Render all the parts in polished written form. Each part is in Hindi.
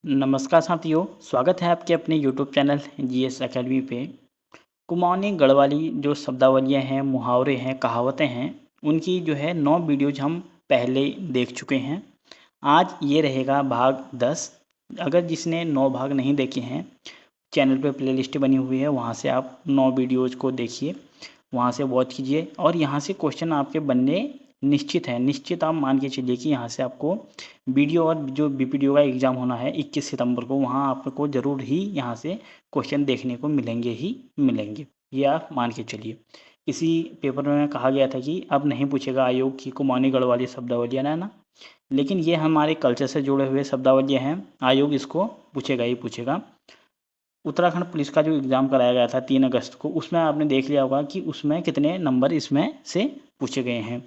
नमस्कार साथियों, स्वागत है आपके अपने यूट्यूब चैनल जीएस एकेडमी पे। कुमाऊनी गढ़वाली जो शब्दावलियाँ हैं, मुहावरे हैं, कहावतें हैं, उनकी जो है 9 वीडियोज़ हम पहले देख चुके हैं। आज ये रहेगा भाग 10। अगर जिसने 9 भाग नहीं देखे हैं, चैनल पे प्लेलिस्ट बनी हुई है, वहाँ से आप 9 वीडियोज़ को देखिए, वहाँ से वॉच कीजिए और यहाँ से क्वेश्चन आपके बनने निश्चित है। निश्चित आप मान के चलिए कि यहाँ से आपको वीडियो और जो बीपीडीओ का एग्ज़ाम होना है 21 सितंबर को, वहाँ आपको ज़रूर ही यहाँ से क्वेश्चन देखने को मिलेंगे ही मिलेंगे। ये आप मान के चलिए। किसी पेपर में कहा गया था कि अब नहीं पूछेगा आयोग कि कुमाऊनी गढ़वाली शब्दावलियाँ ना, लेकिन ये हमारे कल्चर से जुड़े हुए शब्दावलियाँ हैं, आयोग इसको पूछेगा ही पूछेगा। उत्तराखंड पुलिस का जो एग्ज़ाम कराया गया था 3 अगस्त को, उसमें आपने देख लिया होगा कि उसमें कितने नंबर इसमें से पूछे गए हैं।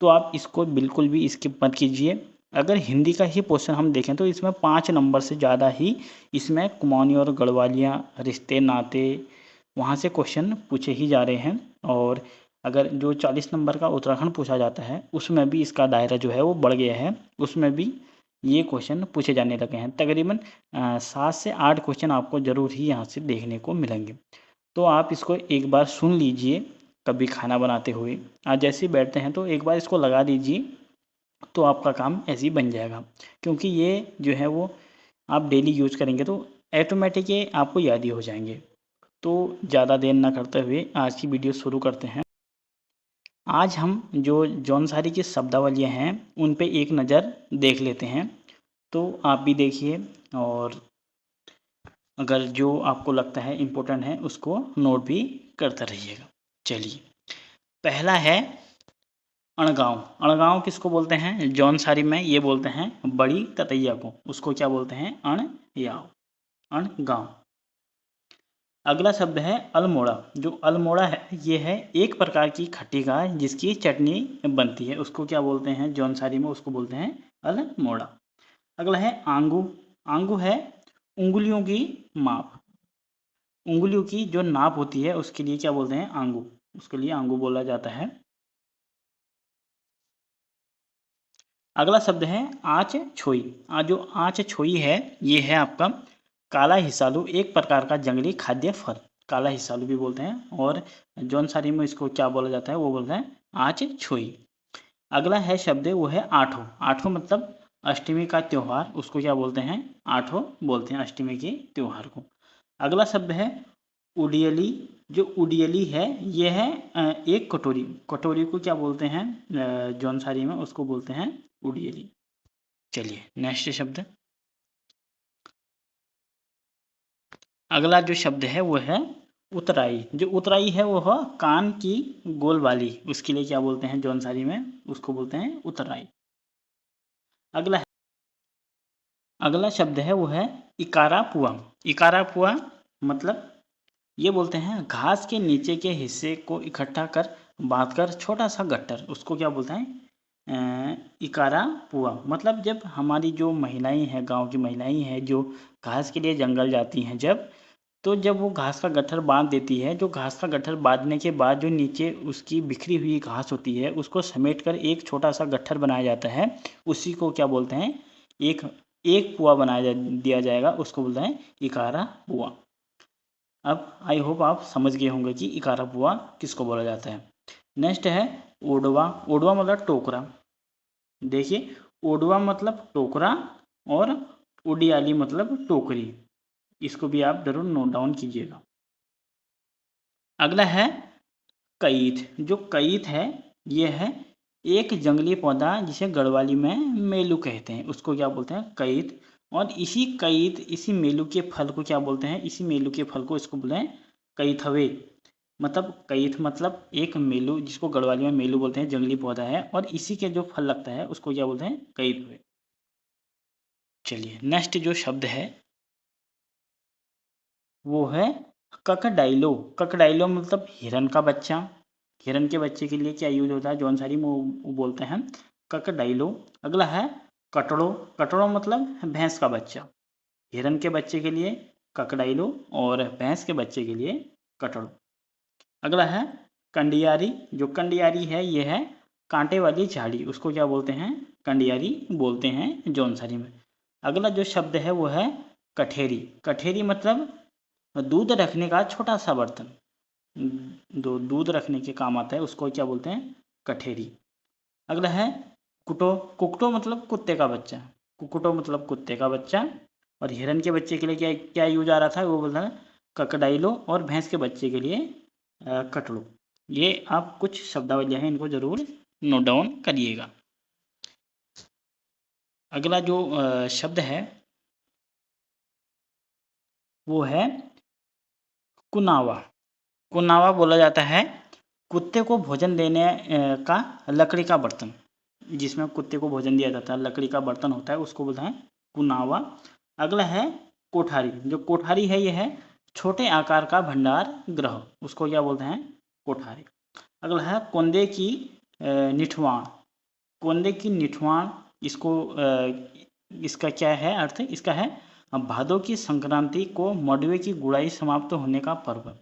तो आप इसको बिल्कुल भी स्किप मत कीजिए। अगर हिंदी का ही पोर्शन हम देखें तो इसमें 5 नंबर से ज़्यादा ही इसमें कुमाऊनी और गढ़वालियाँ, रिश्ते नाते, वहाँ से क्वेश्चन पूछे ही जा रहे हैं। और अगर जो 40 नंबर का उत्तराखंड पूछा जाता है, उसमें भी इसका दायरा जो है वो बढ़ गया है। उसमें भी ये क्वेश्चन पूछे जाने लगे हैं। तकरीबन 7 से 8 क्वेश्चन आपको ज़रूर ही यहाँ से देखने को मिलेंगे। तो आप इसको एक बार सुन लीजिए, कभी खाना बनाते हुए। आज जैसे ही बैठते हैं तो एक बार इसको लगा दीजिए, तो आपका काम ऐसे ही बन जाएगा। क्योंकि ये जो है वो आप डेली यूज़ करेंगे तो ऑटोमेटिक ये आपको याद ही हो जाएँगे। तो ज़्यादा देर ना करते हुए आज की वीडियो शुरू करते हैं। आज हम जो जौनसारी की शब्दावलियाँ हैं, उन पे एक नज़र देख लेते हैं। तो आप भी देखिए और अगर जो आपको लगता है इम्पोर्टेंट है उसको नोट भी करते रहिएगा। चलिए, पहला है अणगाँव। अणगाँव किसको बोलते हैं? जौनसारी में ये बोलते हैं बड़ी ततैया को। उसको क्या बोलते हैं? अणयाव, अणगाँव। अगला शब्द है अल्मोड़ा। जो अल्मोड़ा है ये है एक प्रकार की खट्टी घास जिसकी चटनी बनती है। उसको क्या बोलते हैं? जौनसारी में उसको बोलते हैं अल्मोड़ा। अगला है आंगू। आंगू है उँगलियों की माप। उँगलियों की जो नाप होती है उसके लिए क्या बोलते हैं? आंगू। उसके लिए आंगू बोला जाता है। अगला शब्द है आँच छोई। जो आँच छोई है ये है आपका काला हिसालू, एक प्रकार का जंगली खाद्य फल। काला हिसालू भी बोलते हैं और जौनसारी में इसको क्या बोला जाता है? वो बोलते हैं आँच छोई। अगला है शब्द वो है आठों। आठों मतलब अष्टमी का त्यौहार, उसको क्या बोलते हैं? आठों बोलते हैं अष्टमी के त्यौहार को। अगला शब्द है उडियली। जो उडियली है ये है एक कटोरी। कटोरी को क्या बोलते हैं? जौनसारी में उसको बोलते हैं उडियली। चलिए नेक्स्ट शब्द। अगला जो शब्द है वो है उतराई। जो उतराई है वो है कान की गोल वाली, उसके लिए क्या बोलते हैं? जौनसारी में उसको बोलते हैं उतराई। अगला अगला शब्द है वो है इकारा पुआ। इकारा पुआ मतलब ये बोलते हैं घास के नीचे के हिस्से को इकट्ठा कर बांध कर छोटा सा गट्ठर, उसको क्या बोलते हैं? इकारा पुआ। मतलब जब हमारी जो महिलाएं हैं, गांव की महिलाएं हैं, जो घास के लिए जंगल जाती हैं, जब वो घास का गट्ठर बांध देती है, जो घास का गट्ठर बांधने के बाद जो नीचे उसकी बिखरी हुई घास होती है उसको समेट कर एक छोटा सा गट्ठर बनाया जाता है, उसी को क्या बोलते हैं? एक एक पुआ दिया जाएगा, उसको बोलते हैं इकारा पुआ। अब आई होप आप समझ गए होंगे कि इकारा पुआ किसको बोला जाता है। नेक्स्ट है ओडवा। ओडवा मतलब टोकरा। देखिए, ओडवा मतलब टोकरा और उडियाली मतलब टोकरी। इसको भी आप जरूर नोट डाउन कीजिएगा। अगला है कईथ। जो कईथ है ये है एक जंगली पौधा जिसे गढ़वाली में मेलू कहते हैं, उसको क्या बोलते हैं? कईथ। और इसी कईथ, इसी मेलू के फल को क्या बोलते हैं? इसी मेलू के फल को इसको बोलते हैं कईथवे। मतलब कईथ मतलब एक मेलू, जिसको गढ़वाली में मेलू बोलते हैं, जंगली पौधा है और इसी के जो फल लगता है उसको क्या बोलते हैं? कईथवे। चलिए नेक्स्ट जो शब्द है वो है ककडाइलो। ककडाइलो मतलब हिरन का बच्चा। हिरन के बच्चे के लिए क्या यूज होता है? जौनसारी में वो बोलते हैं ककडाइलो। अगला है कटड़ो। कटड़ो मतलब भैंस का बच्चा। हिरन के बच्चे के लिए ककडाइलो और भैंस के बच्चे के लिए कटड़ो। अगला है कंडियारी। जो कंडियारी है ये है कांटे वाली झाड़ी, उसको क्या बोलते हैं? कंडियारी बोलते हैं जौनसारी में। अगला जो शब्द है वो है कठेरी। कठेरी मतलब दूध रखने का छोटा सा बर्तन, जो दूध रखने के काम आता है उसको क्या बोलते हैं, कठेरी। अगला है कुटो। कुकटो मतलब कुत्ते का बच्चा, कुकटो मतलब कुत्ते का बच्चा। और हिरन के बच्चे के लिए क्या क्या यूज आ रहा था, वो बोलता है ककडाइलो। और भैंस के बच्चे के लिए कटड़ो। ये आप कुछ शब्दावलियाँ हैं, इनको जरूर नोट डाउन करिएगा। अगला जो शब्द है वो है कुनावा। कुनावा बोला जाता है कुत्ते को भोजन देने का लकड़ी का बर्तन, जिसमें कुत्ते को भोजन दिया जाता है, लकड़ी का बर्तन होता है, उसको बोलते हैं कुनावा। अगला है कोठारी। जो कोठारी है यह है छोटे आकार का भंडार गृह, उसको क्या बोलते हैं, कोठारी। अगला है कोंदे की निठवाण। कोंदे की निठवाण, इसको इसका क्या है अर्थ, इसका है भादों की संक्रांति को मडवे की गुड़ाई समाप्त होने का पर्व।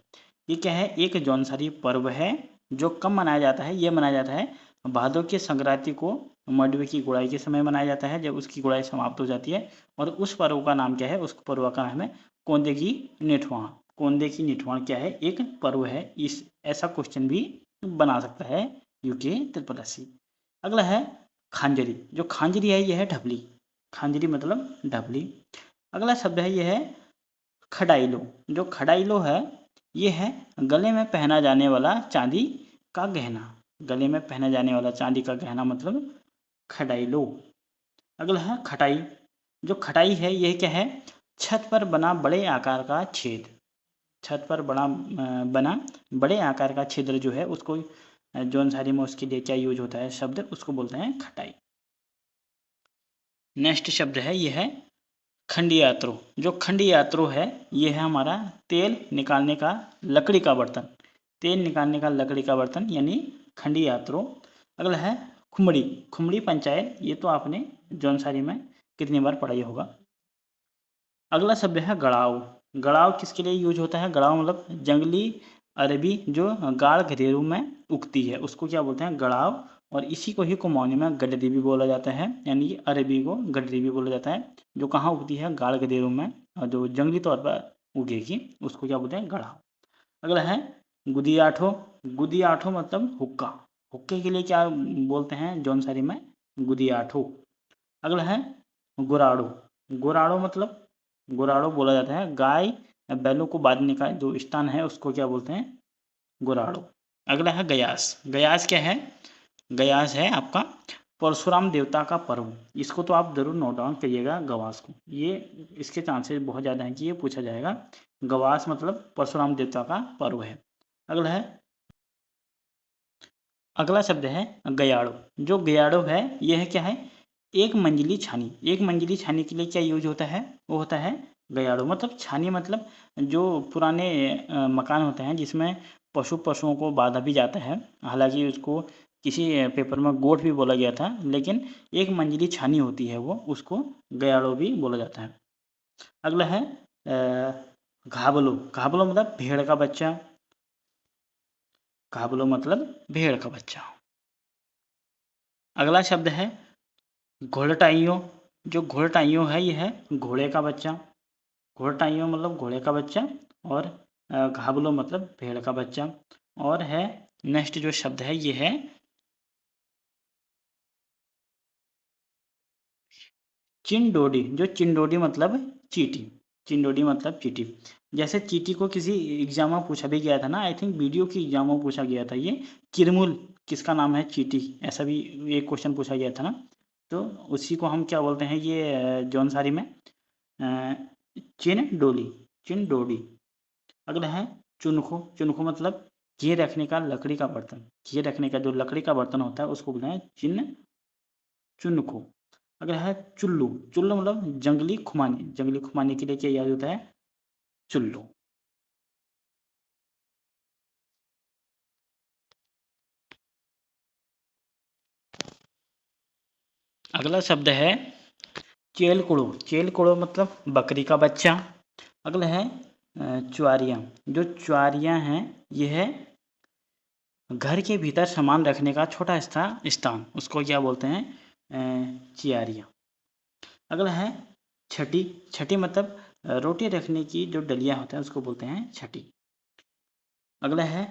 ये क्या है, एक जौनसारी पर्व है जो कब मनाया जाता है, ये मनाया जाता है भादों की संक्रांति को मडवे की गुड़ाई के समय मनाया जाता है, जब उसकी गुड़ाई समाप्त हो जाती है। और उस पर्व का नाम क्या है, उस पर्व का नाम है कोंदे की निठवाण। कोंदे की निठवाण क्या है, एक पर्व है। इस ऐसा क्वेश्चन भी बना सकता है यूके त्रिपल। अगला है खांजरी। जो खांजरी है यह है ढबली। खांजरी मतलब ढबली। अगला शब्द है यह है खडाइलो। जो खडाइलो है ये है गले में पहना जाने वाला चांदी का गहना। गले में पहना जाने वाला चांदी का गहना मतलब खडाइलो। अगला है खटाई। जो खटाई है यह क्या है, छत पर बना बड़े आकार का छेद। छत पर बना बड़े आकार का छिद्र जो है उसको जौनसारी में उसके लिए क्या यूज होता है शब्द, उसको बोलते हैं खटाई। नेक्स्ट शब्द है यह है खंडियात्रो। जो खंडियात्रो है ये है हमारा तेल निकालने का लकड़ी का बर्तन। तेल निकालने का लकड़ी का बर्तन यानी खंडियात्रो। अगला है खुमड़ी। खुमड़ी पंचायत, ये तो आपने जौनसारी में कितनी बार पढ़ा ही होगा। अगला शब्द है गड़ाव। गड़ाव किसके लिए यूज होता है, गड़ाव मतलब जंगली अरबी जो गाढ़ घेरू में उगती है उसको क्या बोलते हैं, गड़ाव। और इसी को ही कुमाऊनी में गडरी भी बोला जाता है, यानी कि अरबी को गडरी भी बोला जाता है, जो कहाँ उगती है, गाढ़ घेरू में, और जो जंगली तौर पर उगेगी उसको क्या बोलते हैं, गड़ाव। अगला है गुदियाठो। गुदियाठो मतलब हुक्का। हुक्के के लिए क्या बोलते हैं जौनसारी में, गुदियाठो। अगला है गुराड़ो। गुराड़ो मतलब, गुराड़ो बोला जाता है गाय बैलों को बांधने का जो स्थान है उसको क्या बोलते हैं, गुराड़ो। अगला है गयास। गयास क्या है, गयास है आपका परशुराम देवता का पर्व। इसको तो आप जरूर नोट डाउन करिएगा गवास को, ये इसके चांसेस बहुत ज़्यादा हैं कि ये पूछा जाएगा। गवास मतलब परशुराम देवता का पर्व है। अगला शब्द है गयाड़ो। जो गयाड़ो है यह है क्या है, एक मंजिली छानी। एक मंजिली छानी के लिए क्या यूज होता है, वो होता है गयाड़ो। मतलब छानी मतलब जो पुराने मकान होते हैं जिसमें पशुओं को बांधा भी जाता है, हालांकि उसको किसी पेपर में गोठ भी बोला गया था, लेकिन एक मंजिली छानी होती है वो, उसको गयाड़ो भी बोला जाता है। अगला है घाबलो। घाबलो मतलब भेड़ का बच्चा। घाबलो मतलब भेड़ का बच्चा। अगला शब्द है घोड़टाइयों। जो घोड़टाइयों है ये है घोड़े का बच्चा। घोड़टाइयों मतलब घोड़े का बच्चा। और घाबलो मतलब भेड़ का बच्चा। और है नेक्स्ट जो शब्द है ये है चिंडोडी। जो चिंडोडी मतलब चींटी। चिंडोडी मतलब चींटी। जैसे चींटी को किसी एग्जाम में पूछा भी गया था ना, आई थिंक वीडियो की एग्जाम में पूछा गया था, ये किरमुल किसका नाम है, चींटी, ऐसा भी एक क्वेश्चन पूछा गया था ना। तो उसी को हम क्या बोलते हैं ये जौनसारी में चिन डोली, चिन डोडी। अगला है चुनखो। चुनखो मतलब घी रखने का लकड़ी का बर्तन। घी रखने का जो लकड़ी का बर्तन होता है उसको बोलते हैं चुनखो। अगला है चुल्लू। चुल्लू मतलब जंगली खुमानी। जंगली खुमानी के लिए क्या याद होता है, चुल्लू। अगला शब्द है चेलकुड़ो। चेलकुड़ो मतलब बकरी का बच्चा। अगला है च्वारियाँ। जो च्वारियाँ हैं ये है घर के भीतर सामान रखने का छोटा स्थान, उसको क्या बोलते हैं, चियारियाँ। अगला है छठी, छठी मतलब रोटी रखने की जो डलिया होता है उसको बोलते हैं छठी। अगला है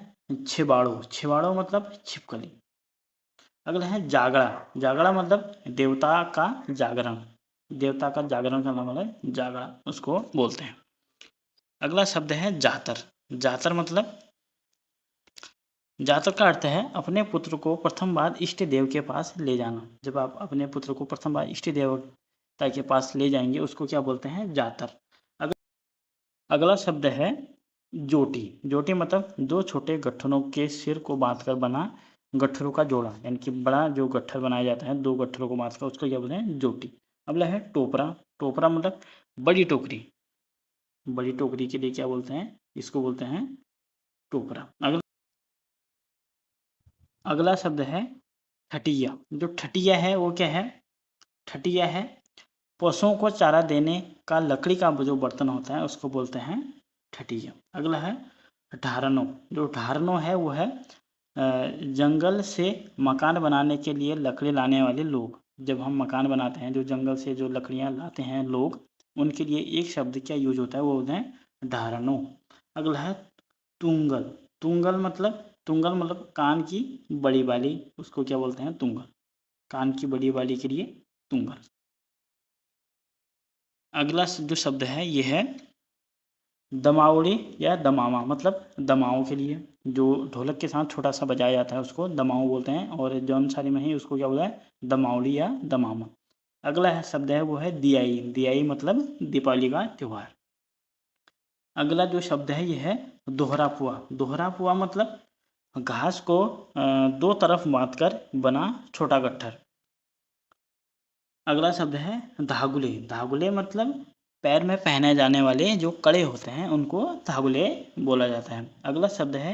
छिबाड़ू, छिबाड़ू मतलब छिपकली। अगला है जागड़ा, जागड़ा मतलब देवता का जागरण, देवता का जागरण करने वाला जागड़ा उसको बोलते हैं। अगला शब्द है जातर, जातर मतलब, जातर का अर्थ है अपने पुत्र को प्रथम बार इष्ट देव के पास ले जाना। जब आप अपने पुत्र को प्रथम बार इष्ट देवता के पास ले जाएंगे उसको क्या बोलते हैं, जातर। अगला शब्द है जोटी, जोटी मतलब दो छोटे गट्ठरों के सिर को बांधकर बना गट्ठरों का जोड़ा, यानी कि बड़ा जो गट्ठर बनाया जाता है दो गट्ठरों को बांधकर, उसको क्या बोलते हैं, जोटी। अगला है टोपरा, टोपरा मतलब बड़ी टोकरी, बड़ी टोकरी के लिए क्या बोलते हैं, इसको बोलते हैं टोपरा। अगला शब्द है ठटिया, जो ठटिया है वो क्या है, ठटिया है पशुओं को चारा देने का लकड़ी का जो बर्तन होता है उसको बोलते हैं ठटिया। अगला है ढारनो, जो ढारनो है वो है जंगल से मकान बनाने के लिए लकड़ी लाने वाले लोग। जब हम मकान बनाते हैं जो जंगल से जो लकड़ियाँ लाते हैं लोग, उनके लिए एक शब्द क्या यूज होता है, वो होता है ढारनो। अगला है तुंगल, तुंगल मतलब कान की बड़ी वाली, उसको क्या बोलते हैं, तुंगल, कान की बड़ी वाली के लिए तुंगल। अगला जो शब्द है ये है दमावड़ी या दमामा, मतलब दमाओं के लिए, जो ढोलक के साथ छोटा सा बजाया जाता है उसको दमाऊ बोलते हैं, और जौनसारी में ही उसको क्या बोलता है, दमावड़ी या दमामा। अगला है शब्द है वो है दियाई, दियाई मतलब दीपावली का त्यौहार। अगला जो शब्द है ये है दोहरा पुआ, दोहरा पुआ मतलब घास को दो तरफ बांधकर बना छोटा गट्ठर। अगला शब्द है धागुले, धागुले मतलब पैर में पहने जाने वाले जो कड़े होते हैं उनको धागुले बोला जाता है। अगला शब्द है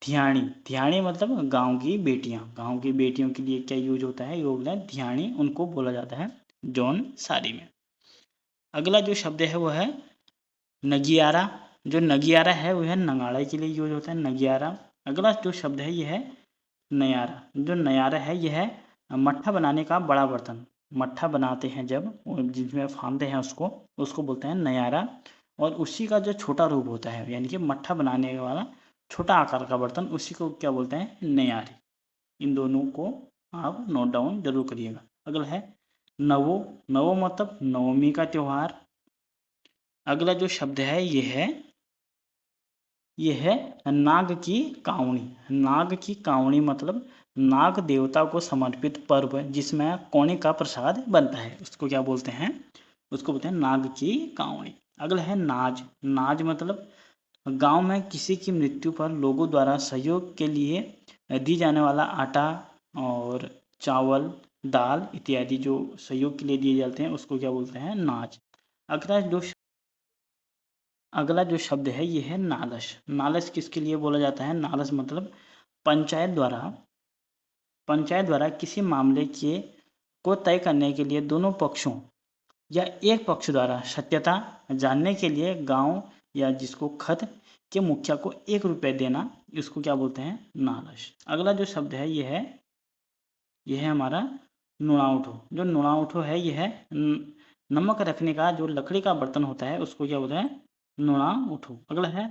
धियाणी, धियाणी मतलब गांव की बेटियां, गांव की बेटियों के लिए क्या यूज होता है, ये बोलते हैं धियाणी, उनको बोला जाता है जौन साड़ी में। अगला जो शब्द है वो है नगियारा, जो नगियारा है वो है नगाड़े के लिए यूज होता है, नगियारा। अगला जो शब्द है ये है नयारा, जो नयारा है यह है मट्ठा बनाने का बड़ा बर्तन, मट्ठा बनाते हैं जब जिसमें फाँदते हैं उसको, उसको बोलते हैं नयारा। और उसी का जो छोटा रूप होता है, यानी कि मट्ठा बनाने वाला छोटा आकार का बर्तन, उसी को क्या बोलते हैं, नयारी। इन दोनों को आप नोट डाउन जरूर करिएगा। अगला है नवो, नवो मतलब नवमी का त्यौहार। अगला जो शब्द है ये है नाग की कावणी, नाग की कावणी मतलब नाग देवता को समर्पित पर्व जिसमें कौने का प्रसाद बनता है, उसको क्या बोलते हैं, उसको बोलते हैं नाग की कावणी। अगला है नाज, नाज मतलब गांव में किसी की मृत्यु पर लोगों द्वारा सहयोग के लिए दी जाने वाला आटा और चावल दाल इत्यादि जो सहयोग के लिए दिए जाते हैं उसको क्या बोलते हैं, नाज। अगला जो शब्द है ये है नालस, नालस किसके लिए बोला जाता है, नालस मतलब पंचायत द्वारा किसी मामले के को तय करने के लिए दोनों पक्षों या एक पक्ष द्वारा सत्यता जानने के लिए गांव या जिसको खत के मुखिया को 1 रुपये देना, इसको क्या बोलते हैं, नालस। अगला जो शब्द है ये है हमारा नुणाउठो, जो नुणाउठो है ये है नमक रखने का जो लकड़ी का बर्तन होता है उसको क्या बोलते हैं, नुणाउठो। अगला है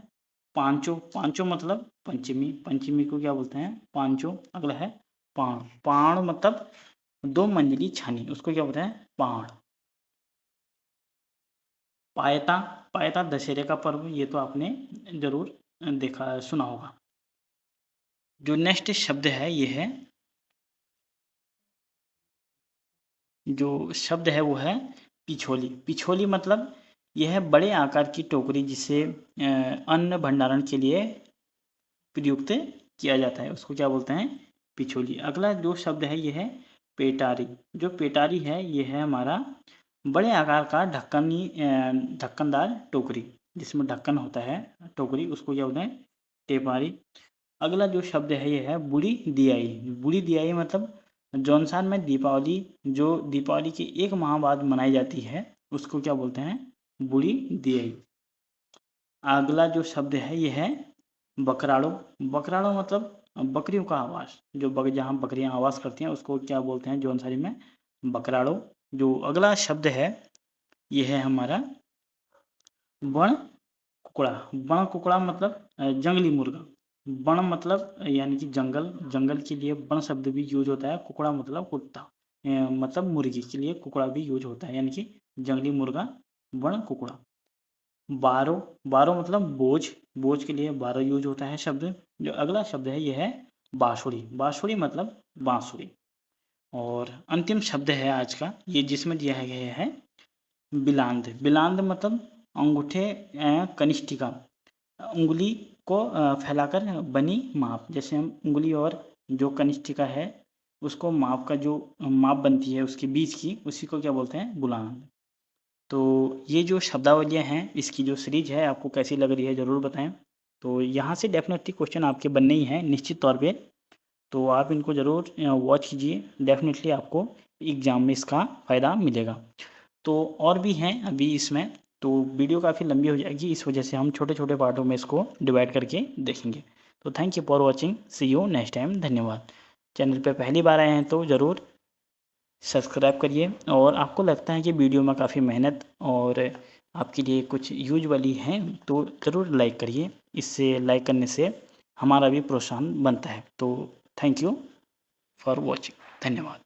पांचो, पांचो मतलब पंचमी, पंचमी को क्या बोलते हैं, पांचो। अगला है पाण, पाण मतलब 2 मंजिली छानी, उसको क्या बोलते हैं, पाण। पायता, पायता दशहरे का पर्व, ये तो आपने जरूर देखा सुना होगा। जो नेक्स्ट शब्द है ये है, जो शब्द है वो है पिछोली, पिछोली मतलब यह है बड़े आकार की टोकरी जिसे अन्न भंडारण के लिए प्रयुक्त किया जाता है, उसको क्या बोलते हैं, पिछोली। अगला जो शब्द है ये है पेटारी, जो पेटारी है ये है हमारा बड़े आकार का ढक्कनदार टोकरी, जिसमें ढक्कन होता है टोकरी, उसको क्या बोलते हैं, टेपारी। अगला जो शब्द है ये है बुड़ी दियाई, बुड़ी दियाई मतलब जौनसान में दीपावली जो दीपावली के 1 माह बाद मनाई जाती है उसको क्या बोलते हैं, बुड़ी दियाई। अगला जो शब्द है ये है बकराड़ो, बकराड़ो मतलब बकरियों का आवास, जो जहाँ बकरियाँ आवास करती हैं उसको क्या बोलते हैं जौनसारी में, बकराड़ो। जो अगला शब्द है ये है हमारा बण कुकड़ा। बण कुकड़ा मतलब जंगली मुर्गा। बण मतलब यानी कि जंगल, जंगल के लिए बण शब्द भी यूज होता है। कुकड़ा मतलब कुत्ता, मतलब मुर्गी के लिए कुकड़ा भी यूज होता है, यानी कि जंगली मुर्गा बण कुकड़ा। बारो, बारो मतलब बोझ, बोझ के लिए बारो यूज होता है शब्द। जो अगला शब्द है ये है बाँसुरी। बाँसुरी मतलब बाँसुरी। और अंतिम शब्द है आज का ये जिसमें दिया गया है बिलांद। बिलांद मतलब अंगूठे कनिष्ठिका, उंगली को फैलाकर बनी माप। जैसे हम उंगली और जो कनिष्ठिका है उसको माप का जो माप बनती है उसके बीच की, उसी को क्या बोलते हैं, बुलांद। तो ये जो शब्दावलियाँ हैं इसकी जो सीरीज है आपको कैसी लग रही है ज़रूर बताएं। तो यहाँ से डेफिनेटली क्वेश्चन आपके बनने ही हैं निश्चित तौर पे, तो आप इनको ज़रूर वॉच कीजिए, डेफिनेटली आपको एग्ज़ाम में इसका फ़ायदा मिलेगा। तो और भी हैं अभी इसमें, तो वीडियो काफ़ी लंबी हो जाएगी, इस वजह से हम छोटे छोटे पार्टों में इसको डिवाइड करके देखेंगे। तो thank you for watching, see you next time, धन्यवाद। चैनल पे पहली बार आए हैं तो ज़रूर सब्सक्राइब करिए, और आपको लगता है कि वीडियो में काफ़ी मेहनत और आपके लिए कुछ यूज वाली हैं तो ज़रूर लाइक करिए। इससे लाइक करने से हमारा भी प्रोत्साहन बनता है। तो थैंक यू फॉर वॉचिंग, धन्यवाद।